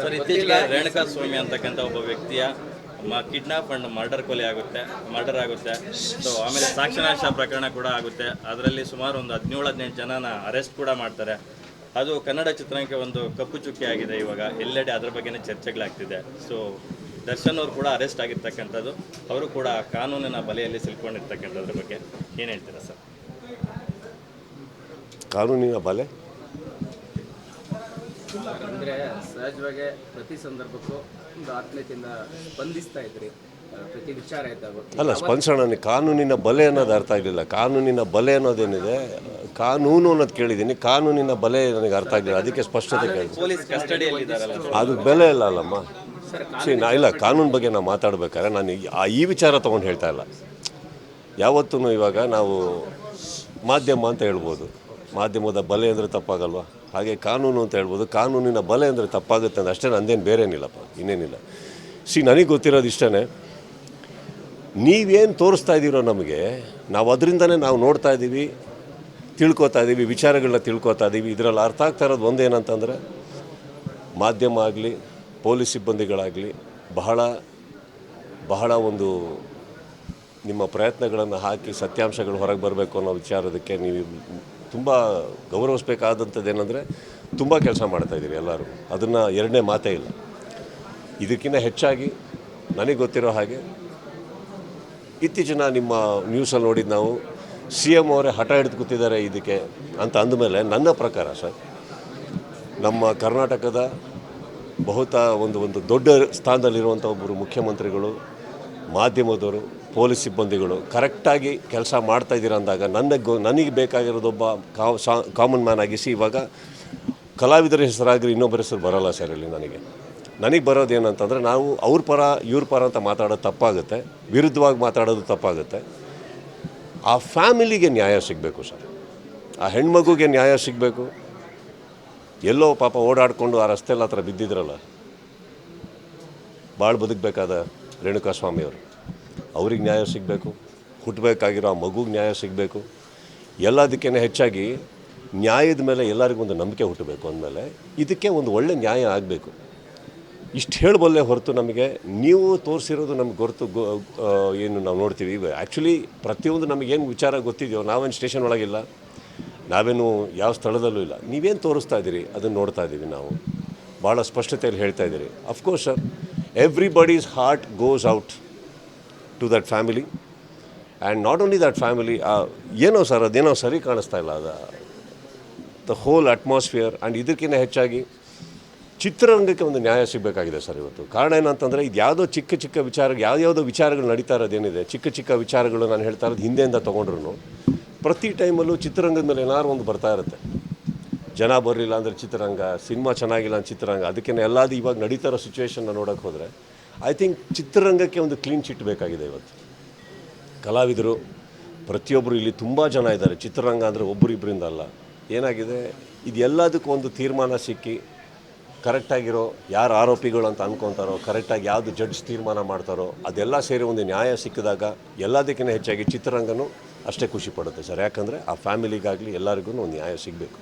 Sir ಇತ್ತೀಚೆಗೆ ರೇಣುಕಾ ಸ್ವಾಮಿ ಅಂತಕ್ಕಂಥ ಒಬ್ಬ ವ್ಯಕ್ತಿಯ ಕಿಡ್ನಾಪ್ ಅಂಡ್ ಮರ್ಡರ್ ಆಗುತ್ತೆ. ಸೊ ಆಮೇಲೆ ಸಾಕ್ಷ್ಯನಾಶ ಪ್ರಕರಣ ಕೂಡ ಆಗುತ್ತೆ. ಅದರಲ್ಲಿ ಸುಮಾರು ಒಂದು 17-18 ಜನನ ಅರೆಸ್ಟ್ ಕೂಡ ಮಾಡ್ತಾರೆ. ಅದು ಕನ್ನಡ ಚಿತ್ರರಂಗಕ್ಕೆ ಒಂದು ಕಪ್ಪು ಚುಕ್ಕಿ ಆಗಿದೆ. ಇವಾಗ ಎಲ್ಲೆಡೆ ಅದ್ರ ಬಗ್ಗೆನೇ ಚರ್ಚೆಗಳಾಗ್ತಿದೆ. ಸೊ ದರ್ಶನ್ ಅವರು ಕೂಡ ಅರೆಸ್ಟ್ ಆಗಿರ್ತಕ್ಕಂಥದ್ದು, ಅವರು ಕೂಡ ಕಾನೂನಿನ ಬಲೆಯಲ್ಲಿ ಸಿಲ್ಕೊಂಡಿರ್ತಕ್ಕಂಥದ್ರ ಬಗ್ಗೆ ಏನು ಹೇಳ್ತೀರಾ ಸರ್? ಕಾನೂನಿನ ಬಲೆ ಅಂದರೆ ಸಹಜವಾಗಿ ಪ್ರತಿ ಸಂದರ್ಭಕ್ಕೂ ಒಂದು ಆತ್ಮೀಯತೆಯಿಂದ ಸ್ಪಂದಿಸ್ತಾ ಇದ್ರಿ, ಪ್ರತಿ ವಿಚಾರ ಇದ್ದಾಗ ಅಲ್ಲ ಸ್ಪಂದಿಸೋಣ. ಕಾನೂನಿನ ಬಲೆ ಅನ್ನೋದು ಅರ್ಥ ಆಗಲಿಲ್ಲ. ಕಾನೂನಿನ ಬಲೆ ಅನ್ನೋದೇನಿದೆ, ಕಾನೂನು ಅನ್ನೋದು ಕೇಳಿದ್ದೀನಿ, ಕಾನೂನಿನ ಬಲೆ ನನಗೆ ಅರ್ಥ ಆಗಲಿಲ್ಲ. ಅದಕ್ಕೆ ಸ್ಪಷ್ಟತೆ ಕೇಳಿ. ಪೊಲೀಸ್ ಕಸ್ಟಡಿಯಲ್ಲಿ ಇದ್ದಾರಲ್ಲ, ಅದು ಬೆಲೆ ಇಲ್ಲ ಅಲ್ಲಮ್ಮ. ಇಲ್ಲ, ಕಾನೂನು ಬಗ್ಗೆ ನಾವು ಮಾತಾಡ್ಬೇಕಾದ್ರೆ ನಾನು ಈ ವಿಚಾರ ತೊಗೊಂಡು ಹೇಳ್ತಾ ಇಲ್ಲ. ಯಾವತ್ತೂ ಇವಾಗ ನಾವು ಮಾಧ್ಯಮ ಅಂತ ಹೇಳ್ಬೋದು, ಮಾಧ್ಯಮದ ಬಲೆ ಅಂದರೆ ತಪ್ಪಾಗಲ್ವ? ಹಾಗೆ ಕಾನೂನು ಅಂತ ಹೇಳ್ಬೋದು, ಕಾನೂನಿನ ಬಲೆ ಅಂದರೆ ತಪ್ಪಾಗುತ್ತೆ ಅಂತ ಅಷ್ಟೇ. ನಂದೇನು ಬೇರೇನಿಲ್ಲಪ್ಪ, ಇನ್ನೇನಿಲ್ಲ. ನನಗೆ ಗೊತ್ತಿರೋದು ಇಷ್ಟೇ, ನೀವೇನು ತೋರಿಸ್ತಾ ಇದ್ದೀರೋ ನಮಗೆ, ನಾವು ಅದರಿಂದನೇ ನಾವು ನೋಡ್ತಾ ಇದ್ದೀವಿ, ತಿಳ್ಕೊತಾ ಇದ್ದೀವಿ, ವಿಚಾರಗಳನ್ನ ತಿಳ್ಕೊತಾ ಇದ್ದೀವಿ. ಇದರಲ್ಲಿ ಅರ್ಥ ಆಗ್ತಾ ಇರೋದು ಒಂದೇನಂತಂದರೆ, ಮಾಧ್ಯಮ ಆಗಲಿ ಪೊಲೀಸ್ ಸಿಬ್ಬಂದಿಗಳಾಗಲಿ ಬಹಳ ಒಂದು ನಿಮ್ಮ ಪ್ರಯತ್ನಗಳನ್ನು ಹಾಕಿ ಸತ್ಯಾಂಶಗಳು ಹೊರಗೆ ಬರಬೇಕು ಅನ್ನೋ ವಿಚಾರದಕ್ಕೆ ನೀವು ತುಂಬ ಗೌರವಿಸಬೇಕಾದಂಥದ್ದು ಏನಂದರೆ, ತುಂಬ ಕೆಲಸ ಮಾಡ್ತಾಯಿದ್ದೀರಿ ಎಲ್ಲರೂ. ಅದನ್ನು ಎರಡನೇ ಮಾತೇ ಇಲ್ಲ. ಇದಕ್ಕಿಂತ ಹೆಚ್ಚಾಗಿ ನನಗೆ ಗೊತ್ತಿರೋ ಹಾಗೆ ಇತ್ತೀಚಿನ ನಿಮ್ಮ ನ್ಯೂಸಲ್ಲಿ ನೋಡಿದ್ದು ನಾವು CM ಅವರೇ ಹಠ ಹಿಡಿದು ಕೂತಿದ್ದಾರೆ ಇದಕ್ಕೆ ಅಂತ ಅಂದಮೇಲೆ, ನನ್ನ ಪ್ರಕಾರ ಸರ್, ನಮ್ಮ ಕರ್ನಾಟಕದ ಒಂದು ದೊಡ್ಡ ಸ್ಥಾನದಲ್ಲಿರುವಂಥ ಒಬ್ಬರು ಮುಖ್ಯಮಂತ್ರಿಗಳು, ಮಾಧ್ಯಮದವರು, ಪೊಲೀಸ್ ಸಿಬ್ಬಂದಿಗಳು ಕರೆಕ್ಟಾಗಿ ಕೆಲಸ ಮಾಡ್ತಾಯಿದ್ದೀರ ಅಂದಾಗ ನನಗೆ ಬೇಕಾಗಿರೋದೊಬ್ಬ ಕಾಮನ್ ಮ್ಯಾನ್ ಆಗಿಸಿ. ಇವಾಗ ಕಲಾವಿದರ ಹೆಸರಾಗ್ರಿ ಇನ್ನೊಬ್ಬರ ಹೆಸರು ಬರೋಲ್ಲ ಸರ್ ಇಲ್ಲಿ. ನನಗೆ ಬರೋದು ಏನಂತಂದರೆ, ನಾವು ಅವ್ರ ಪರ ಇವ್ರ ಪರ ಅಂತ ಮಾತಾಡೋದು ತಪ್ಪಾಗುತ್ತೆ, ವಿರುದ್ಧವಾಗಿ ಮಾತಾಡೋದು ತಪ್ಪಾಗುತ್ತೆ. ಆ ಫ್ಯಾಮಿಲಿಗೆ ನ್ಯಾಯ ಸಿಗಬೇಕು ಸರ್, ಆ ಹೆಣ್ಮಗುಗೆ ನ್ಯಾಯ ಸಿಗಬೇಕು. ಎಲ್ಲೋ ಪಾಪ ಓಡಾಡಿಕೊಂಡು ಆ ರಸ್ತೆಯಲ್ಲಿ ಆ ಥರ ಬಿದ್ದಿದ್ರಲ್ಲ, ಭಾಳ ಬದುಕಬೇಕಾದ ರೇಣುಕಾ ಸ್ವಾಮಿಯವರು, ಅವ್ರಿಗೆ ನ್ಯಾಯ ಸಿಗಬೇಕು. ಹುಟ್ಟಬೇಕಾಗಿರೋ ಆ ಮಗುಗೆ ನ್ಯಾಯ ಸಿಗಬೇಕು. ಎಲ್ಲದಕ್ಕಿಂತ ಹೆಚ್ಚಾಗಿ ನ್ಯಾಯದ ಮೇಲೆ ಎಲ್ಲರಿಗೂ ಒಂದು ನಂಬಿಕೆ ಹುಟ್ಟಬೇಕು. ಅಂದಮೇಲೆ ಇದಕ್ಕೆ ಒಂದು ಒಳ್ಳೆ ನ್ಯಾಯ ಆಗಬೇಕು. ಇಷ್ಟು ಹೇಳಬಲ್ಲೆ ಹೊರತು ನಮಗೆ ನೀವು ತೋರಿಸಿರೋದು ನಮ್ಗೆ ಏನು ನಾವು ನೋಡ್ತೀವಿ. ಆ್ಯಕ್ಚುಲಿ ಪ್ರತಿಯೊಂದು ನಮಗೇನು ವಿಚಾರ ಗೊತ್ತಿದೆಯೋ, ನಾವೇನು ಸ್ಟೇಷನ್ ಒಳಗಿಲ್ಲ, ನಾವೇನು ಯಾವ ಸ್ಥಳದಲ್ಲೂ ಇಲ್ಲ. ನೀವೇನು ತೋರಿಸ್ತಾ ಇದ್ದೀರಿ ಅದನ್ನು ನೋಡ್ತಾ ಇದ್ದೀವಿ ನಾವು. ಭಾಳ ಸ್ಪಷ್ಟತೆಯಲ್ಲಿ ಹೇಳ್ತಾ ಇದ್ದೀರಿ. Of course sir, everybody's heart goes out to that family, and not only that family. ಏನೋ ಸರ್ ಅದೇನೋ ಸರಿ ಕಾಣಿಸ್ತಾ ಇಲ್ಲ, ದ ಹೋಲ್ ಅಟ್ಮಾಸ್ಫಿಯರ್. ಆ್ಯಂಡ್ ಇದಕ್ಕಿಂತ ಹೆಚ್ಚಾಗಿ ಚಿತ್ರರಂಗಕ್ಕೆ ಒಂದು ನ್ಯಾಯ ಸಿಗಬೇಕಾಗಿದೆ ಸರ್ ಇವತ್ತು. ಕಾರಣ ಏನಂತಂದರೆ, ಇದು ಯಾವುದೋ ಚಿಕ್ಕ ವಿಚಾರ, ಯಾವುದ್ಯಾವುದೋ ವಿಚಾರಗಳು ನಡೀತಾ ಇರೋದೇನಿದೆ, ಚಿಕ್ಕ ವಿಚಾರಗಳು ನಾನು ಹೇಳ್ತಾ ಇರೋದು ಹಿಂದೆಯಿಂದ ತೊಗೊಂಡ್ರು ಪ್ರತಿ ಟೈಮಲ್ಲೂ ಚಿತ್ರರಂಗದ ಮೇಲೆ ಏನಾದ್ರು ಒಂದು ಬರ್ತಾ ಇರುತ್ತೆ. ಜನ ಬರಲಿಲ್ಲ ಅಂದರೆ ಚಿತ್ರರಂಗ, ಸಿನಿಮಾ ಚೆನ್ನಾಗಿಲ್ಲ ಅಂತ ಚಿತ್ರರಂಗ. ಅದಕ್ಕೇ ಎಲ್ಲದು ಇವಾಗ ನಡೀತಾ ಇರೋ ಸಿಚುವೇಶನ್ನ ನೋಡೋಕ್ಕೆ ಹೋದರೆ, ಐ ಥಿಂಕ್ ಚಿತ್ರರಂಗಕ್ಕೆ ಒಂದು ಕ್ಲೀನ್ ಚಿಟ್ ಬೇಕಾಗಿದೆ ಇವತ್ತು. ಕಲಾವಿದರು ಪ್ರತಿಯೊಬ್ಬರು ಇಲ್ಲಿ ತುಂಬ ಜನ ಇದ್ದಾರೆ. ಚಿತ್ರರಂಗ ಅಂದರೆ ಒಬ್ಬರಿಬ್ಬರಿಂದ ಅಲ್ಲ. ಏನಾಗಿದೆ, ಇದು ಎಲ್ಲದಕ್ಕೂ ಒಂದು ತೀರ್ಮಾನ ಸಿಕ್ಕಿ, ಕರೆಕ್ಟಾಗಿರೋ ಯಾರು ಆರೋಪಿಗಳು ಅಂತ ಅಂದ್ಕೊತಾರೋ, ಕರೆಕ್ಟಾಗಿ ಯಾವುದು ಜಡ್ಜ್ ತೀರ್ಮಾನ ಮಾಡ್ತಾರೋ, ಅದೆಲ್ಲ ಸೇರಿ ಒಂದು ನ್ಯಾಯ ಸಿಕ್ಕಿದಾಗ ಎಲ್ಲದಕ್ಕಿಂತ ಹೆಚ್ಚಾಗಿ ಚಿತ್ರರಂಗನೂ ಅಷ್ಟೇ ಖುಷಿ ಪಡುತ್ತೆ ಸರ್. ಯಾಕಂದರೆ ಆ ಫ್ಯಾಮಿಲಿಗಾಗಲಿ ಎಲ್ಲರಿಗೂ ಒಂದು ನ್ಯಾಯ ಸಿಗಬೇಕು.